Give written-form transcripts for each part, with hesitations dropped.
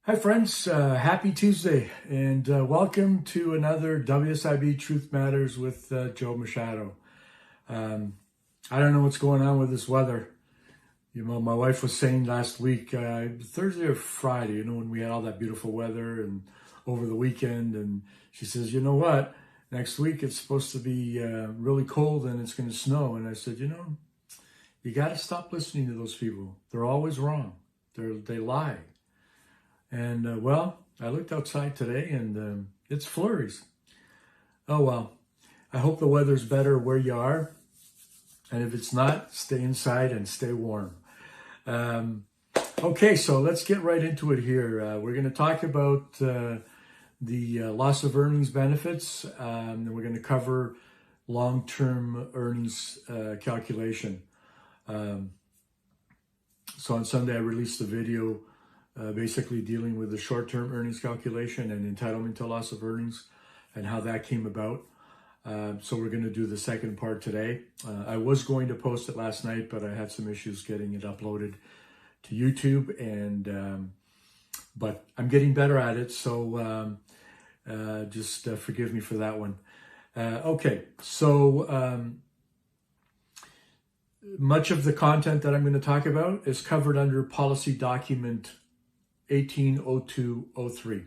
Hi friends, happy Tuesday and welcome to another WSIB Truth Matters with Joe Machado. I don't know what's going on with this weather. You know, my wife was saying last week, Thursday or Friday, when we had all that beautiful weather and over the weekend, and she says, you know what, next week it's supposed to be really cold and it's going to snow. And I said, you got to stop listening to those people. They're always wrong. They lie. And I looked outside today and it's flurries. Oh well, I hope the weather's better where you are. And if it's not, stay inside and stay warm. Okay, so let's get right into it here. We're going to talk about the loss of earnings benefits. And we're going to cover long-term earnings calculation. So on Sunday, I released a video basically dealing with the short-term earnings calculation and entitlement to loss of earnings and how that came about. So we're going to do the second part today. I was going to post it last night, but I had some issues getting it uploaded to YouTube, and but I'm getting better at it, so just forgive me for that one. Okay, so much of the content that I'm going to talk about is covered under policy document 180203,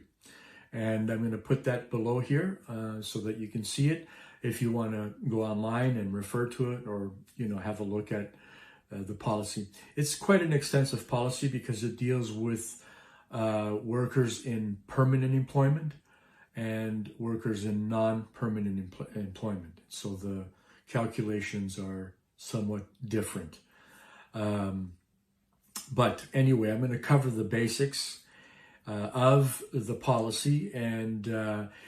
and I'm going to put that below here so that you can see it if you want to go online and refer to it, or have a look at the policy. It's quite an extensive policy because it deals with workers in permanent employment and workers in non-permanent employment, so the calculations are somewhat different. But anyway, I'm going to cover the basics of the policy, and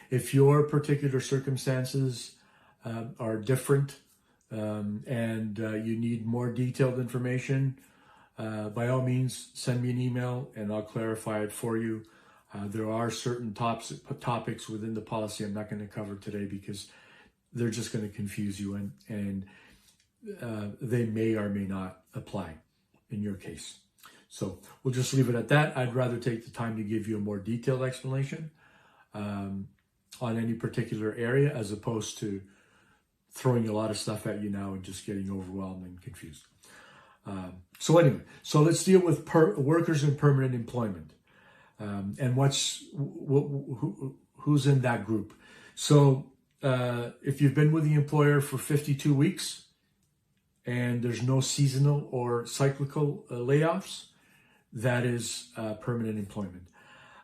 if your particular circumstances are different and you need more detailed information, by all means, send me an email and I'll clarify it for you. There are certain topics within the policy I'm not going to cover today because they're just going to confuse you, and they may or may not apply in your case. So we'll just leave it at that. I'd rather take the time to give you a more detailed explanation on any particular area, as opposed to throwing a lot of stuff at you now and just getting overwhelmed and confused. So anyway, so let's deal with workers in permanent employment and who's in that group. So if you've been with the employer for 52 weeks and there's no seasonal or cyclical layoffs, that is permanent employment.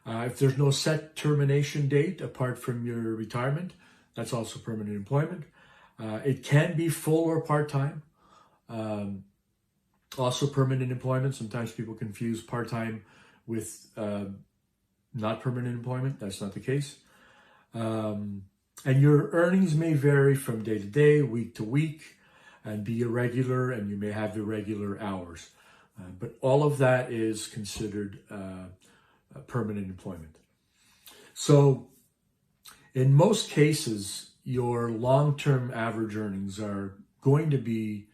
If there's no set termination date apart from your retirement, that's also permanent employment. It can be full or part-time. Also permanent employment. Sometimes people confuse part-time with not permanent employment. That's not the case. And your earnings may vary from day to day, week to week, and be irregular, and you may have irregular hours. But all of that is considered permanent employment. So in most cases, your long-term average earnings are going to be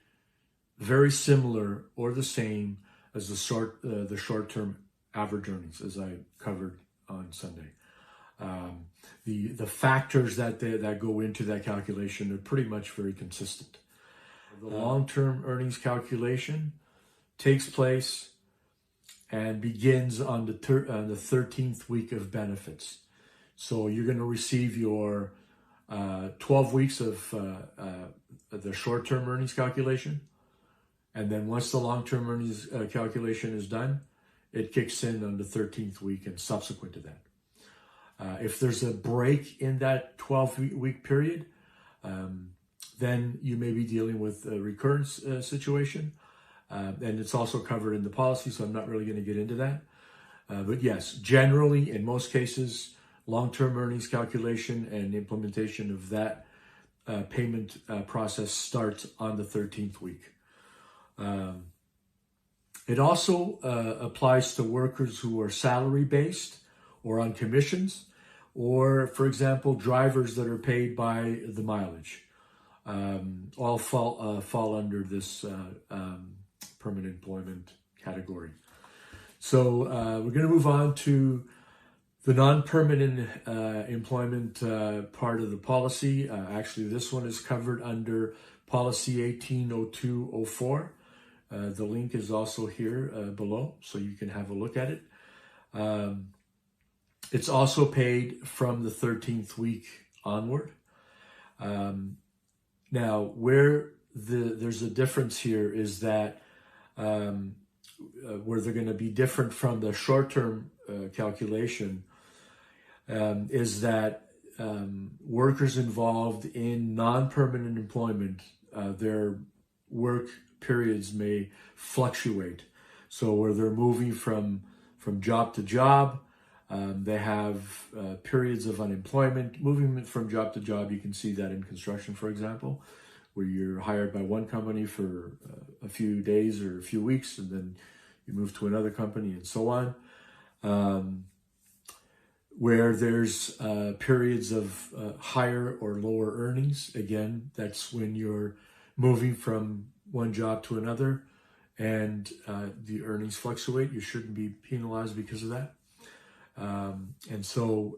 very similar or the same as the short-term average earnings, as I covered on Sunday. The factors that go into that calculation are pretty much very consistent. The long-term earnings calculation takes place and begins on the 13th week of benefits. So you're going to receive your 12 weeks of the short-term earnings calculation. And then once the long-term earnings calculation is done, it kicks in on the 13th week and subsequent to that. If there's a break in that 12-week period, then you may be dealing with a recurrence situation. And it's also covered in the policy, so I'm not really going to get into that. But yes, generally, in most cases, long-term earnings calculation and implementation of that payment process starts on the 13th week. It also applies to workers who are salary-based or on commissions, or, for example, drivers that are paid by the mileage. All fall under this permanent employment category. So we're going to move on to The non-permanent employment part of the policy, actually this one is covered under policy 180204. The link is also here below, so you can have a look at it. It's also paid from the 13th week onward. Now, where there's a difference here is that where they're going to be different from the short-term calculation is that workers involved in non-permanent employment, their work periods may fluctuate. So where they're moving from job to job, they have periods of unemployment. Moving from job to job, you can see that in construction, for example, where you're hired by one company for a few days or a few weeks, and then you move to another company and so on. Where there's periods of higher or lower earnings, again, that's when you're moving from one job to another and the earnings fluctuate. You shouldn't be penalized because of that. And so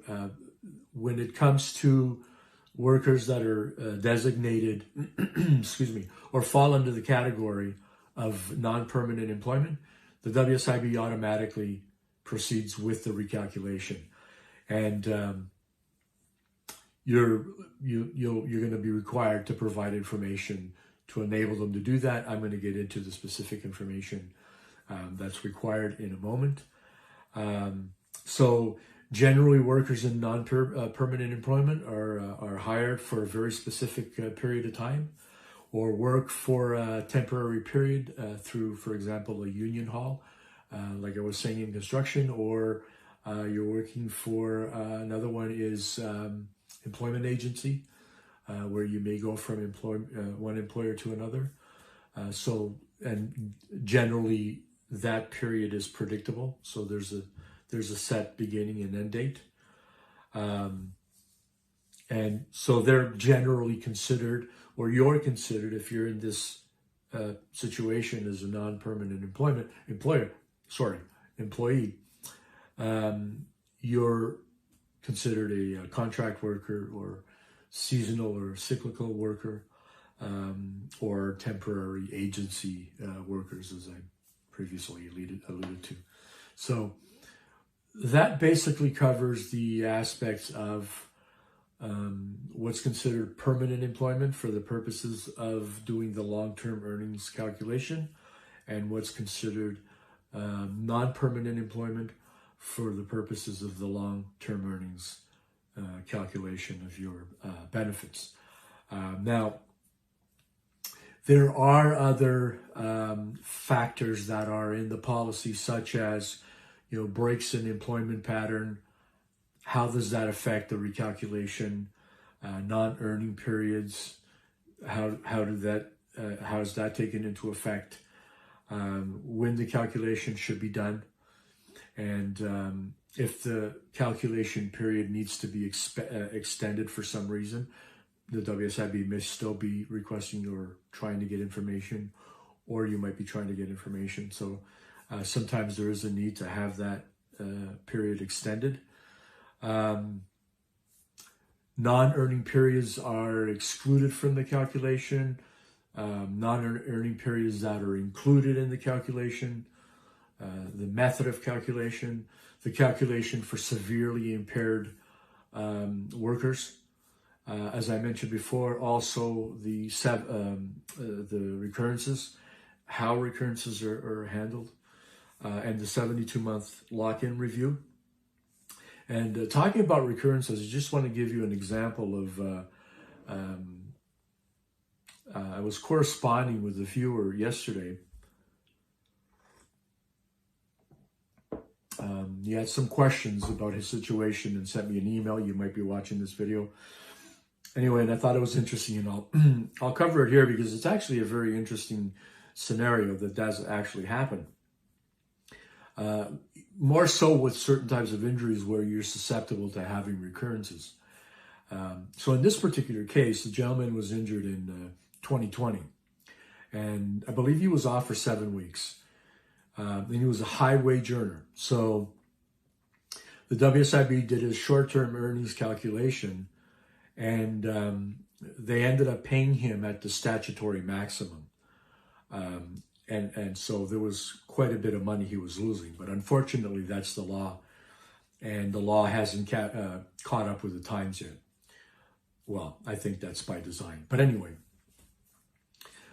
when it comes to workers that are designated, excuse me, or fall under the category of non-permanent employment, the WSIB automatically proceeds with the recalculation. And you're going to be required to provide information to enable them to do that. I'm going to get into the specific information that's required in a moment. So generally, workers in non-permanent employment are hired for a very specific period of time, or work for a temporary period through, for example, a union hall, like I was saying in construction, or you're working for another one is employment agency, where you may go from one employer to another. And generally that period is predictable. So there's a set beginning and end date. And so they're generally considered, or you're considered, if you're in this situation as a non-permanent employee, you're considered a contract worker or seasonal or cyclical worker, or temporary agency workers, as I previously alluded to. So that basically covers the aspects of what's considered permanent employment for the purposes of doing the long-term earnings calculation, and what's considered non-permanent employment for the purposes of the long-term earnings calculation of your benefits. Now, there are other factors that are in the policy, such as breaks in employment pattern. How does that affect the recalculation? Non-earning periods. How is that taken into effect? When the calculation should be done, and if the calculation period needs to be extended for some reason, the WSIB may still be requesting or trying to get information, or you might be trying to get information. So sometimes there is a need to have that period extended. Non-earning periods are excluded from the calculation. Non-earning periods that are included in the calculation, the method of calculation, the calculation for severely impaired workers. As I mentioned before, also the recurrences, how recurrences are handled, and the 72-month lock-in review. And talking about recurrences, I just want to give you an example of, I was corresponding with a viewer yesterday. He had some questions about his situation and sent me an email. You might be watching this video. Anyway, and I thought it was interesting, and I'll cover it here because it's actually a very interesting scenario that does actually happen. More so with certain types of injuries where you're susceptible to having recurrences. So in this particular case, the gentleman was injured in 2020, and I believe he was off for 7 weeks. And he was a high wage earner. So the WSIB did a short-term earnings calculation, and they ended up paying him at the statutory maximum. And so there was quite a bit of money he was losing. But unfortunately, that's the law. And the law hasn't caught up with the times yet. Well, I think that's by design. But anyway,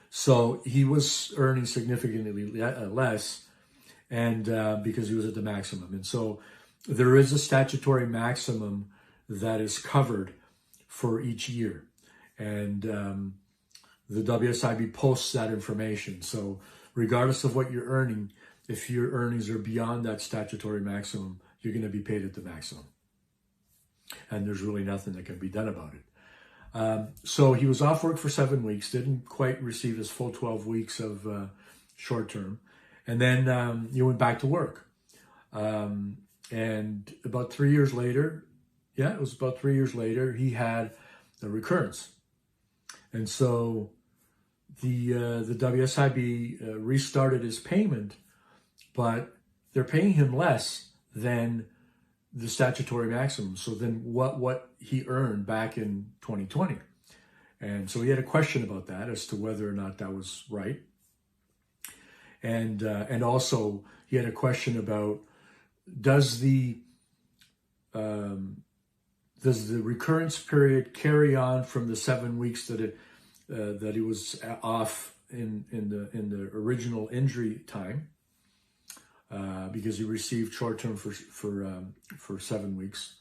so he was earning significantly less, and because he was at the maximum. And so there is a statutory maximum that is covered for each year. And the WSIB posts that information. So regardless of what you're earning, if your earnings are beyond that statutory maximum, you're going to be paid at the maximum. And there's really nothing that can be done about it. So he was off work for 7 weeks, didn't quite receive his full 12 weeks of short term. And then he went back to work. And about 3 years later, it was about 3 years later, he had a recurrence. And so the WSIB restarted his payment, but they're paying him less than the statutory maximum. So then what he earned back in 2020. And so he had a question about that as to whether or not that was right. And also he had a question about, does the recurrence period carry on from the 7 weeks that he was off in the original injury time, because he received short term for 7 weeks,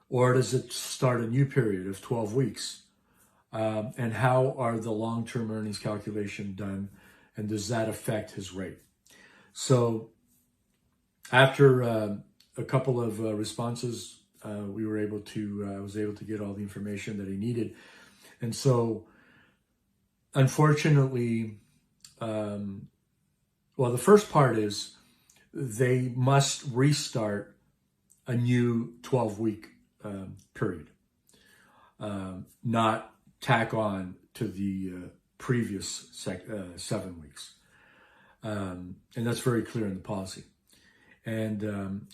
or does it start a new period of 12 weeks? And how are the long-term earnings calculation done, and does that affect his rate? So after a couple of responses, I was able to get all the information that he needed. And so unfortunately, the first part is they must restart a new 12-week period, not tack on to the previous 7 weeks. And that's very clear in the policy. And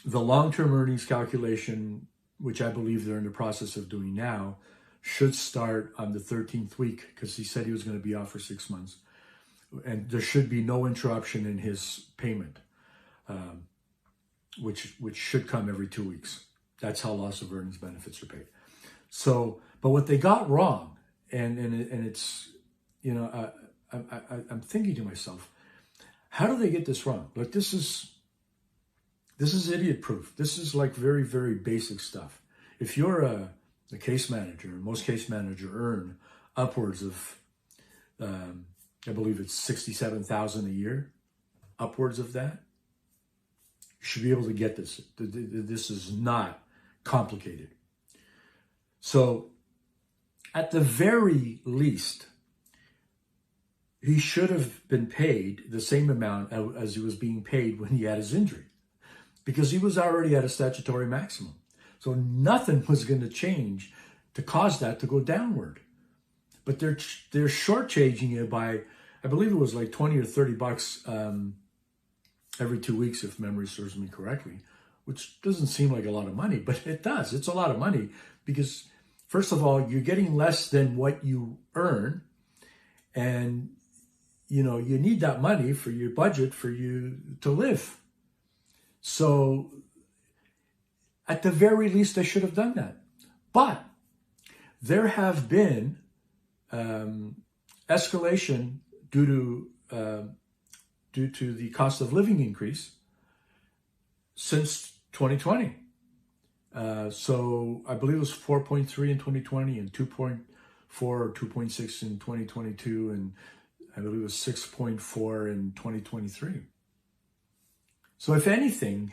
the long-term earnings calculation, which I believe they're in the process of doing now, should start on the 13th week, because he said he was going to be off for 6 months. And there should be no interruption in his payment, which should come every 2 weeks. That's how loss of earnings benefits are paid. So, but what they got wrong, and it's, I'm thinking to myself, how do they get this wrong? Like, this is idiot proof. This is like very, very basic stuff. If you're a case manager, most case managers earn upwards of, I believe it's $67,000 a year, upwards of that. You should be able to get this. This is not complicated. So at the very least, he should have been paid the same amount as he was being paid when he had his injury, because he was already at a statutory maximum. So nothing was going to change to cause that to go downward. But they're shortchanging it by, I believe it was like $20 or $30 every 2 weeks, if memory serves me correctly, which doesn't seem like a lot of money, but it does. It's a lot of money because, first of all, you're getting less than what you earn, and you need that money for your budget for you to live. So at the very least, they should have done that. But there have been escalation due to the cost of living increase since 2020. So I believe it was 4.3 in 2020 and 2.4 or 2.6 in 2022, and I believe it was 6.4 in 2023. So if anything,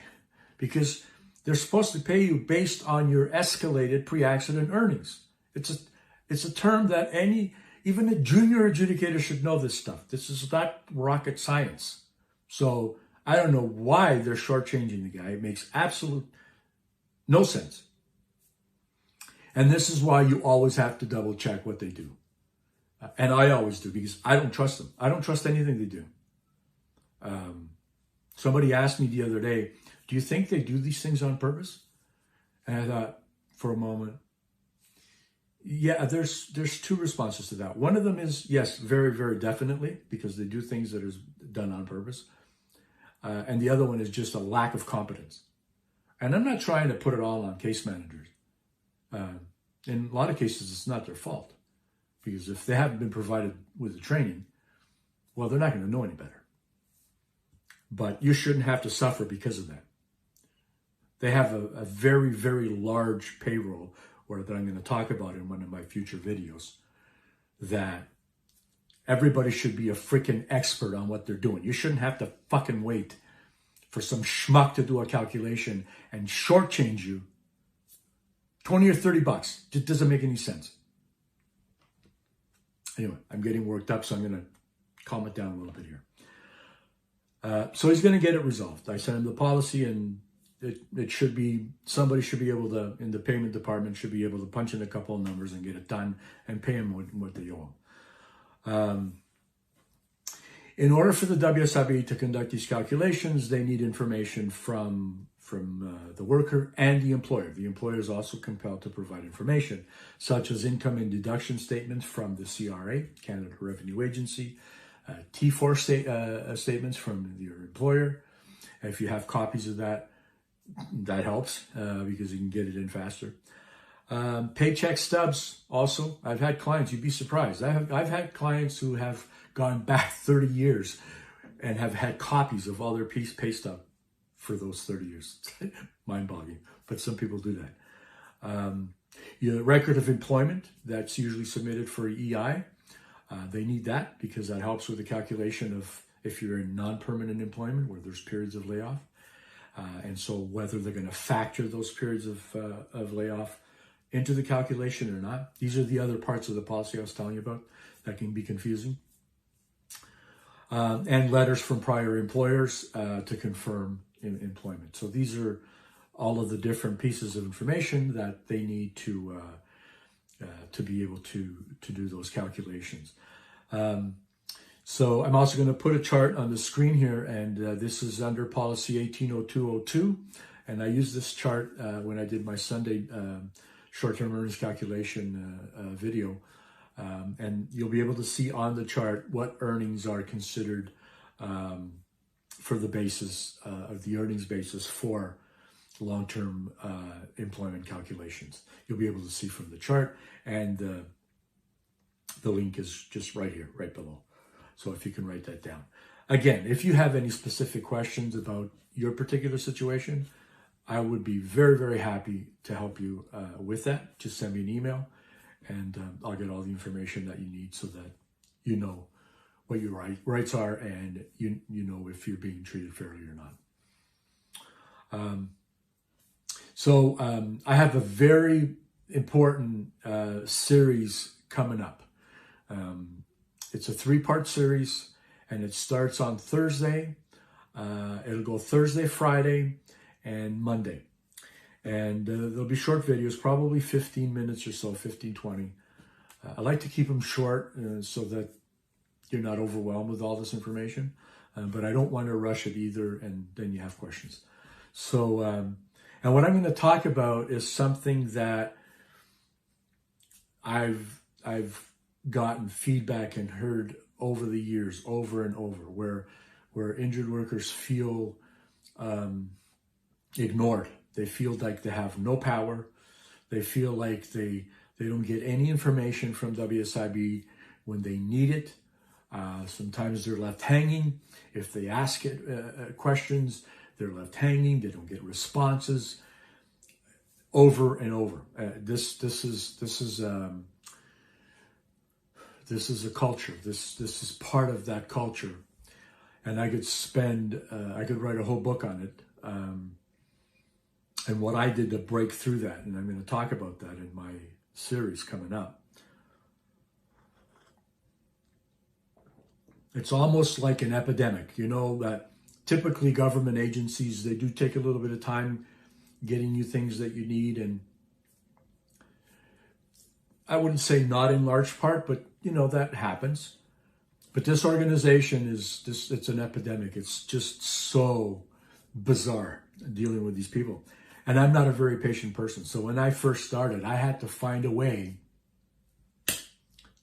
because they're supposed to pay you based on your escalated pre-accident earnings. It's a term that even a junior adjudicator should know this stuff. This is not rocket science. So I don't know why they're shortchanging the guy. It makes absolute no sense. And this is why you always have to double check what they do. And I always do, because I don't trust them. I don't trust anything they do. Somebody asked me the other day, do you think they do these things on purpose? And I thought for a moment, yeah, there's two responses to that. One of them is, yes, very, very definitely, because they do things that is done on purpose. And the other one is just a lack of competence. And I'm not trying to put it all on case managers. In a lot of cases, it's not their fault. Because if they haven't been provided with the training, well, they're not going to know any better. But you shouldn't have to suffer because of that. They have a very, very large payroll, or that I'm going to talk about in one of my future videos, that everybody should be a freaking expert on what they're doing. You shouldn't have to fucking wait for some schmuck to do a calculation and shortchange you 20 or 30 bucks. It doesn't make any sense. Anyway, I'm getting worked up, so I'm going to calm it down a little bit here. So he's going to get it resolved. I sent him the policy, and it should be, somebody should be able to, in the payment department, should be able to punch in a couple of numbers and get it done and pay him what they owe him. In order for the WSIB to conduct these calculations, they need information from the worker and the employer. The employer is also compelled to provide information, such as income and deduction statements from the CRA, Canada Revenue Agency, T4 statements from your employer. If you have copies of that, that helps because you can get it in faster. Paycheck stubs also. I've had clients, you'd be surprised. I've had clients who have gone back 30 years and have had copies of all their pay stub for those 30 years. Mind-boggling, but some people do that. Your record of employment, that's usually submitted for EI. They need that because that helps with the calculation of if you're in non-permanent employment where there's periods of layoff. And so whether they're going to factor those periods of layoff into the calculation or not. These are the other parts of the policy I was telling you about that can be confusing. And letters from prior employers to confirm employment. So these are all of the different pieces of information that they need to be able to do those calculations. So I'm also going to put a chart on the screen here, and this is under policy 180202. And I used this chart when I did my Sunday short-term earnings calculation video. And you'll be able to see on the chart what earnings are considered for the basis of the earnings basis for long-term employment calculations. You'll be able to see from the chart, and the link is just right here, right below. So if you can write that down. Again, if you have any specific questions about your particular situation, I would be very, very happy to help you with that. Just send me an email, and I'll get all the information that you need so that you know what your rights are, and you know if you're being treated fairly or not. So I have a very important series coming up. It's a 3-part series, and it starts on Thursday. It'll go Thursday, Friday, and Monday. And there'll be short videos, probably 15 minutes or so, 15, 20. I like to keep them short so that you're not overwhelmed with all this information. But I don't want to rush it either, and then you have questions. So, and what I'm going to talk about is something that I've gotten feedback and heard over the years, over and over, where injured workers feel ignored. They feel like they have no power. They feel like they don't get any information from WSIB when they need it. Sometimes they're left hanging. If they ask questions, they're left hanging. They don't get responses. Over and over. This is a culture. This is part of that culture, and I could write a whole book on it. And what I did to break through that, and I'm going to talk about that in my series coming up. It's almost like an epidemic. You know that typically government agencies, they do take a little bit of time getting you things that you need, and I wouldn't say not in large part, but you know that happens. But this organization it's an epidemic. It's just so bizarre dealing with these people. And I'm not a very patient person. So when I first started, I had to find a way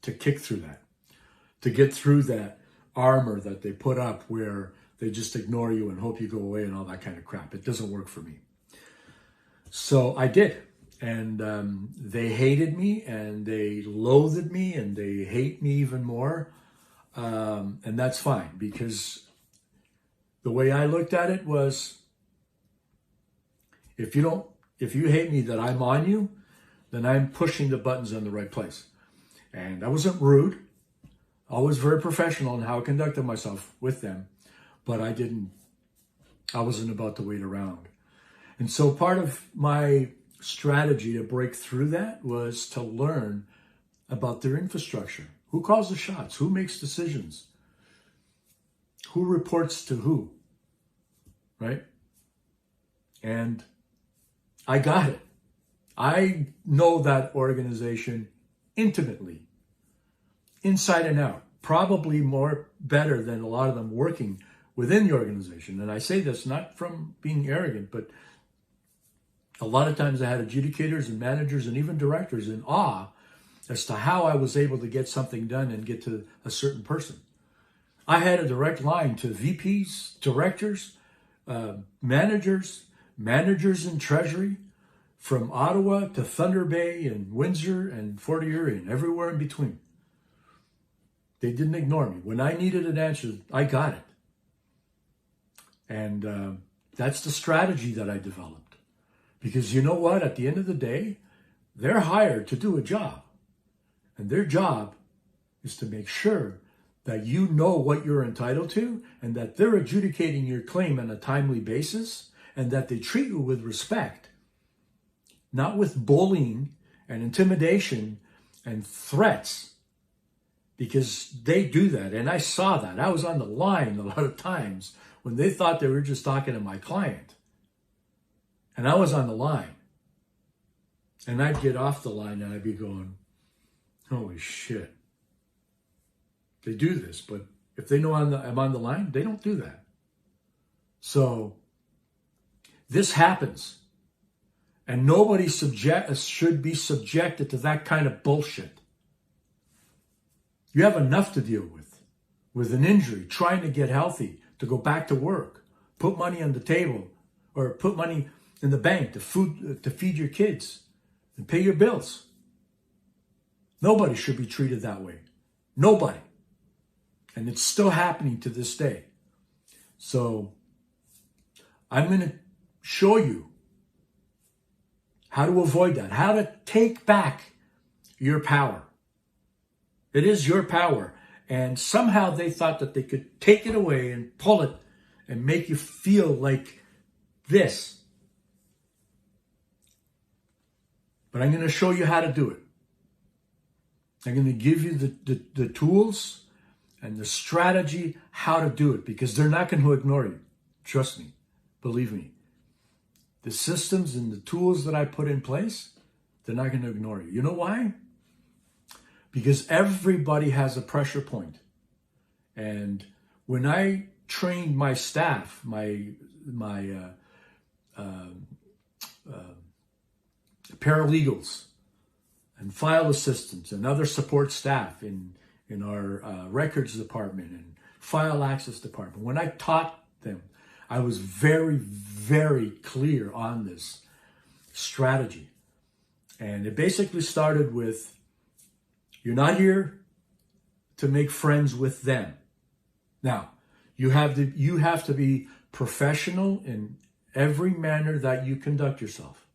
to kick through that, to get through that armor that they put up where they just ignore you and hope you go away and all that kind of crap. It doesn't work for me. So I did. And they hated me and they loathed me and they hate me even more. And that's fine, because the way I looked at it was, if you hate me that I'm on you, then I'm pushing the buttons in the right place. And I wasn't rude. I was very professional in how I conducted myself with them, but I wasn't about to wait around. And so part of my strategy to break through that was to learn about their infrastructure. Who calls the shots? Who makes decisions? Who reports to who? Right? And I got it. I know that organization intimately, inside and out, probably more better than a lot of them working within the organization. And I say this not from being arrogant, but a lot of times I had adjudicators and managers and even directors in awe as to how I was able to get something done and get to a certain person. I had a direct line to VPs, directors, managers in Treasury, from Ottawa to Thunder Bay and Windsor and Fort Erie and everywhere in between. They didn't ignore me. When I needed an answer, I got it. And that's the strategy that I developed. Because you know what? At the end of the day, they're hired to do a job. And their job is to make sure that you know what you're entitled to and that they're adjudicating your claim on a timely basis and that they treat you with respect, not with bullying and intimidation and threats, because they do that. And I saw that. I was on the line a lot of times when they thought they were just talking to my client. And I was on the line. And I'd get off the line and I'd be going, holy shit. They do this, but if they know I'm on the line, they don't do that. So this happens. And nobody should be subjected to that kind of bullshit. You have enough to deal with an injury, trying to get healthy, to go back to work, put money on the table, or put money in the bank to feed your kids and pay your bills. Nobody should be treated that way. Nobody. And it's still happening to this day. So I'm going to show you how to avoid that, how to take back your power. It is your power. And somehow they thought that they could take it away and pull it and make you feel like this. But I'm going to show you how to do it. I'm going to give you the tools and the strategy how to do it, because they're not going to ignore you. Trust me. Believe me. The systems and the tools that I put in place, they're not going to ignore you. You know why? Because everybody has a pressure point. And when I trained my staff, my paralegals and file assistants and other support staff in our records department and file access department, when I taught them, I was very, very clear on this strategy. And it basically started with, you're not here to make friends with them. Now, you have to be professional in every manner that you conduct yourself.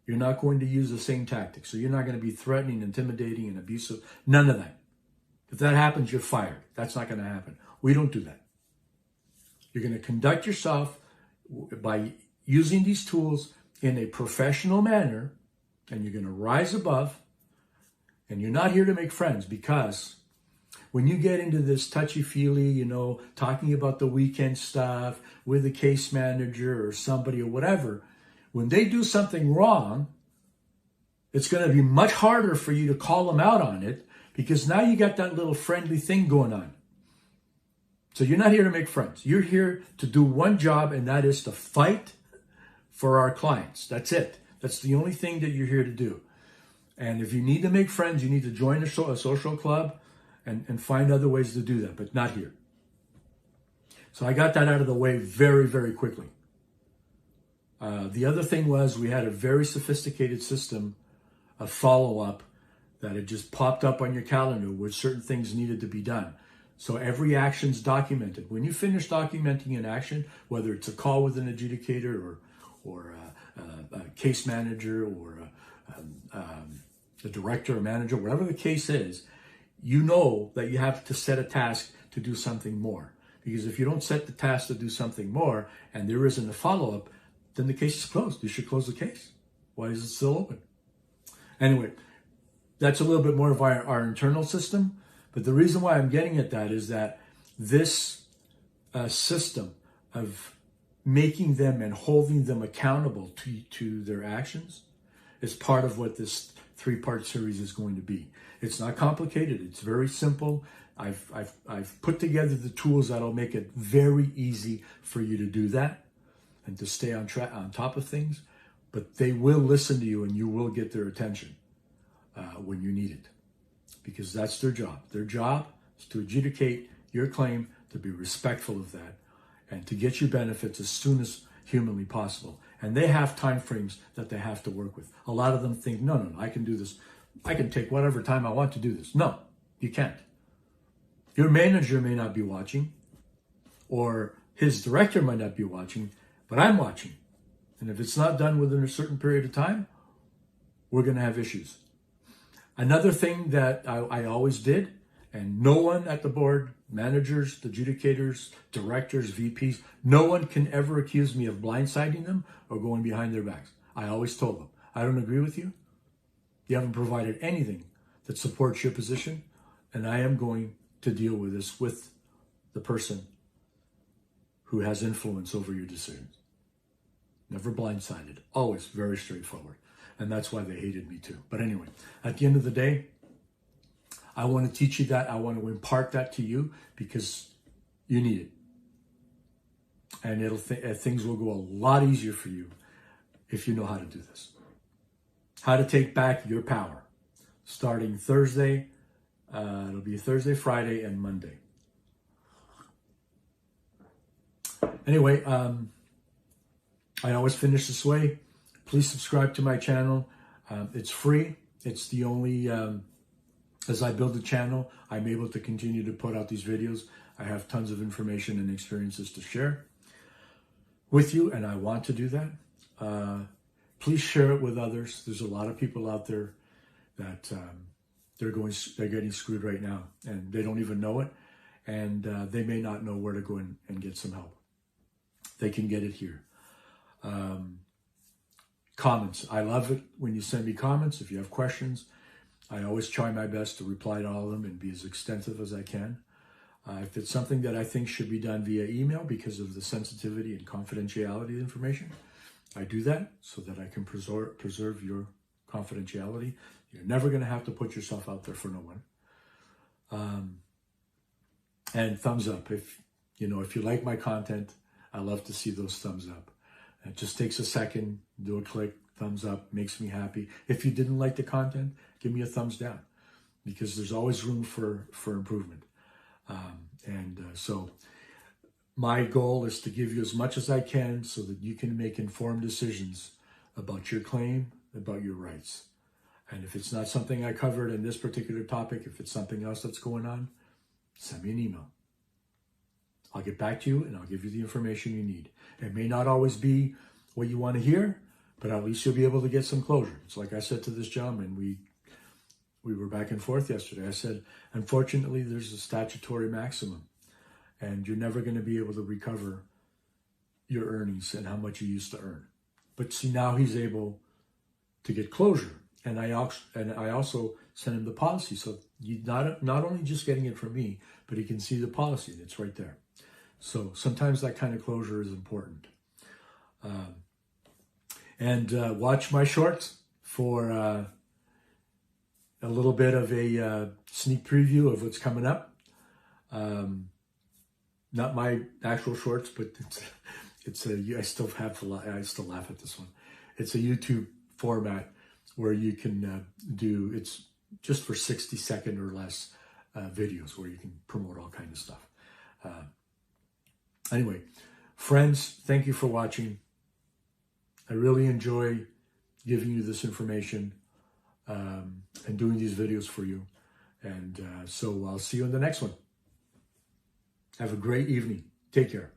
You're not going to use the same tactics. So you're not going to be threatening, intimidating, and abusive. None of that. If that happens, you're fired. That's not going to happen. We don't do that. You're going to conduct yourself by using these tools in a professional manner, and you're going to rise above, and you're not here to make friends, because when you get into this touchy-feely, talking about the weekend stuff with a case manager or somebody or whatever, when they do something wrong, it's going to be much harder for you to call them out on it, because now you got that little friendly thing going on. So you're not here to make friends. You're here to do one job, and that is to fight for our clients. That's it. That's the only thing that you're here to do. And if you need to make friends, you need to join a social club and find other ways to do that, but not here. So I got that out of the way very, very quickly. The other thing was we had a very sophisticated system of follow-up that had just popped up on your calendar where certain things needed to be done. So every action's documented. When you finish documenting an action, whether it's a call with an adjudicator or a case manager or the director or manager, whatever the case is, you know that you have to set a task to do something more. Because if you don't set the task to do something more and there isn't a follow-up, then the case is closed. You should close the case. Why is it still open? Anyway, that's a little bit more of our internal system. But the reason why I'm getting at that is that this system of making them and holding them accountable to their actions is part of what this 3-part series is going to be. It's not complicated. It's very simple. I've put together the tools that'll make it very easy for you to do that and to stay on top of things. But they will listen to you and you will get their attention when you need it, because that's their job. Their job is to adjudicate your claim, to be respectful of that, and to get you benefits as soon as humanly possible. And they have time frames that they have to work with. A lot of them think, no, I can do this. I can take whatever time I want to do this. No, you can't. Your manager may not be watching, or his director might not be watching, but I'm watching. And if it's not done within a certain period of time, we're going to have issues. Another thing that I always did, and no one at the board, managers, adjudicators, directors, VPs, no one can ever accuse me of blindsiding them or going behind their backs. I always told them, I don't agree with you. You haven't provided anything that supports your position, and I am going to deal with this with the person who has influence over your decisions. Never blindsided, always very straightforward. And that's why they hated me too. But anyway, at the end of the day, I want to teach you that. I want to impart that to you because you need it. And things will go a lot easier for you if you know how to do this. How to take back your power. Starting Thursday, it'll be Thursday, Friday, and Monday. Anyway, I always finish this way. Please subscribe to my channel. It's free. It's the only, as I build the channel, I'm able to continue to put out these videos. I have tons of information and experiences to share with you, and I want to do that. Please share it with others. There's a lot of people out there that they're getting screwed right now, and they don't even know it, and they may not know where to go and get some help. They can get it here. Comments. I love it when you send me comments. If you have questions, I always try my best to reply to all of them and be as extensive as I can. If it's something that I think should be done via email because of the sensitivity and confidentiality of the information, I do that so that I can preserve your confidentiality. You're never going to have to put yourself out there for no one. And thumbs up. If you like my content, I love to see those thumbs up. It just takes a second, do a click, thumbs up, makes me happy. If you didn't like the content, give me a thumbs down, because there's always room for improvement. So my goal is to give you as much as I can so that you can make informed decisions about your claim, about your rights. And if it's not something I covered in this particular topic, if it's something else that's going on, send me an email. I'll get back to you and I'll give you the information you need. It may not always be what you want to hear, but at least you'll be able to get some closure. It's like I said to this gentleman, we were back and forth yesterday. I said, unfortunately, there's a statutory maximum, and you're never going to be able to recover your earnings and how much you used to earn. But see, now he's able to get closure. And I also sent him the policy. So you not only just getting it from me, but he can see the policy and it's right there. So sometimes that kind of closure is important. Watch my shorts for a little bit of a sneak preview of what's coming up. Not my actual shorts, but I still laugh at this one. It's a YouTube format where you can it's just for 60-second or less videos where you can promote all kinds of stuff. Anyway, friends, thank you for watching. I really enjoy giving you this information and doing these videos for you. And so I'll see you in the next one. Have a great evening. Take care.